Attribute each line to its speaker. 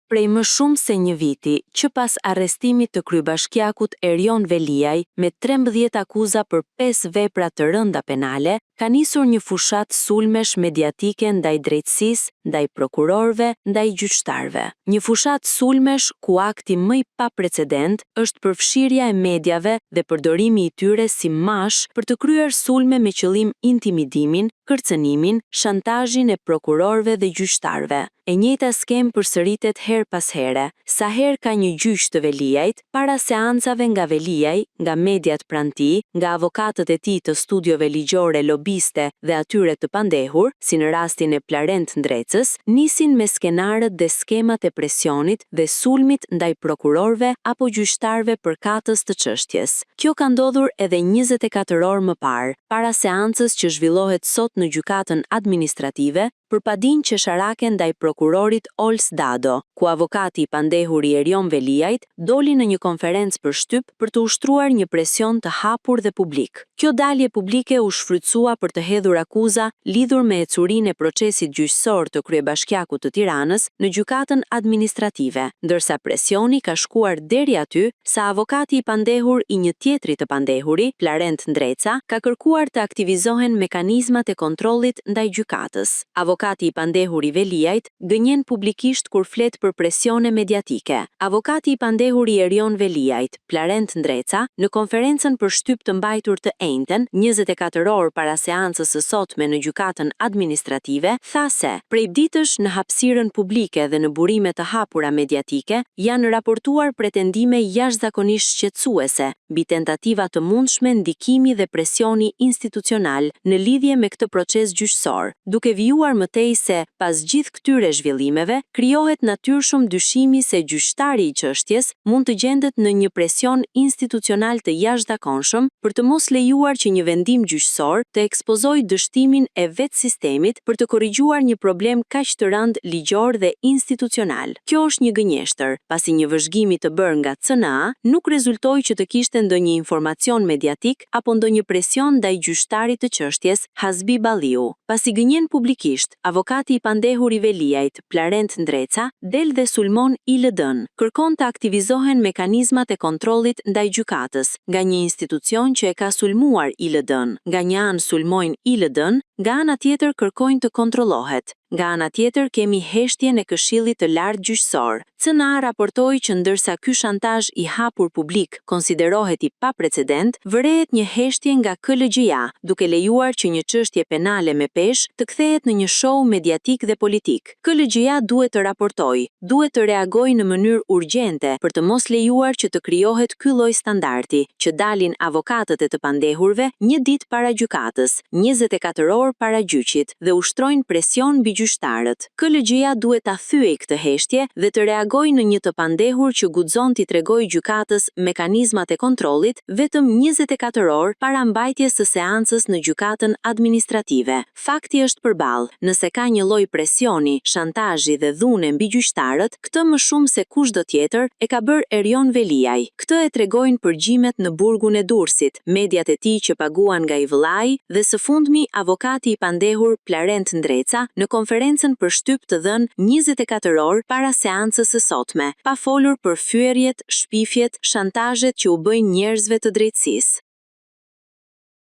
Speaker 1: Prej më shumë se një viti, që pas arrestimit të kryebashkiakut Erion Veliaj me 13 akuza për 5 vepra të rënda penale, ka nisur një fushat sulmesh mediatike ndaj drejtësisë, ndaj prokurorëve, ndaj gjyqtarëve. Një fushat sulmesh ku akti më i paprecedent është përfshirja e mediave dhe përdorimi i tyre si mash për të kryer sulme me qëllim intimidimin, kërcënimin, shantazhin e prokurorëve dhe gjyqtarëve. E njëjta skem përsëritet her pas here. Sa herë ka një gjyq të Veliajt, para seancave nga Veliaj, nga mediat pranë tij, nga avokatët e tij të studiove ligjore, lobiste dhe atyre të pandehur, si në rastin e Plarent Ndrecës, nisin me skenarët dhe skemat e presionit dhe sulmit ndaj prokurorëve apo gjyqtarëve përkatës të çështjes. Kjo ka ndodhur edhe 24 orë më parë, para seancës që zhvillohet sot në gjykatën administrative për padinjë qesharake ndaj prokurorit Ols Dado, ku avokati i pandehur i Erion Veliajt doli në një konferencë për shtyp për të ushtruar një presion të hapur dhe publik. Kjo dalje publike u shfrytësua për të hedhur akuza lidhur me ecurinë e procesit gjyqësor të kryebashkiakut të Tiranës në gjykatën administrative, ndërsa presioni ka shkuar deri aty sa avokati i pandehur i një tjetri të pandehuri, Plarent Ndreca, ka kërkuar të aktivizohen mekanizmat e kontrollit ndaj gjykatës. Avokati i pandehur i Veliajt gënjen publikisht kur flet për presione mediatike. Avokati i pandehur i Erion Veliajt, Plarent Ndreca, në konferencën për shtyp të mbajtur të enjten, 24 orë para seancës së sotme në gjykatën administrative, tha se prej ditësh në hapësirën publike dhe në burime të hapura mediatike janë raportuar pretendime jashtëzakonisht shqetësuese mbi tentativa të mundshme ndikimi dhe presioni institucional në lidhje me këtë proces gjyqësor, duke vijuar mëtej se pas gjithë këtyre zhvillimeve krijohet natyrshëm dyshimi se gjyqtari i çështjes mund të gjendet në një presion institucional të jashtëzakonshëm për të mos lejuar që një vendim gjyqësor të ekspozojë dështimin e vetë sistemit për të korrigjuar një problem kaq të rënd ligjor dhe institucional. Kjo është një gënjeshtër, pasi një vëzhgimi të bërë nga CNA nuk rezultoi që të kishte ndonjë informacion mediatik apo ndonjë presion ndaj gjyqtarit të çështjes, Hasbi Balliu. Pasi gënjen publikisht, avokati i pandehur i Veliajt, Plarent Ndreca, del dhe sulmon ILD-n. Kërkon të aktivizohen mekanizmat e kontrollit ndaj gjykatës, nga një institucion që e ka sulmuar ILD-n. Nga një anë sulmojnë ILD-n, nga ana tjetër kërkojnë të kontrollohet. Nga ana tjetër kemi heshtjen e Këshillit të Lartë Gjyqësor. CNA raportoi që ndërsa ky shantazh i hapur publik konsiderohet i paprecedent, vërehet një heshtje nga KLGJ-ja, duke lejuar që një çështje penale me peshë të kthehet në një show mediatik dhe politik. KLGJ-ja duhet të raportojë, duhet të reagojë në mënyrë urgjente për të mos lejuar që të krijohet ky lloj standardi, që dalin avokatët e të pandehurve një ditë para gjykatës, 24 orë para gjyqit dhe ushtrojnë presion mbi gjyqtarët. KLGJ-ja duhet ta thyejë këtë heshtje dhe të reagojë në një të pandehur që guxon t'i tregojë gjykatës mekanizmat e kontrollit vetëm 24 orë para mbajtjes së seancës në gjykatën administrative. Fakti është përballë, nëse ka një lloj presioni, shantazhi dhe dhune mbi gjyqtarët, këtë më shumë se kushdo tjetër e ka bërë Erion Veliaj. Këtë e tregojnë përgjimet në burgun e Durrësit, mediat e tij që paguan nga i vëllai dhe së fundmi avokati i pandehur Plarent Ndreca në konferencën për shtyp të dhënë 24 orë para seancës së sotme, pa folur për fyerjet, shpifjet, shantazhet që u bëjnë njerëzve të drejtësisë.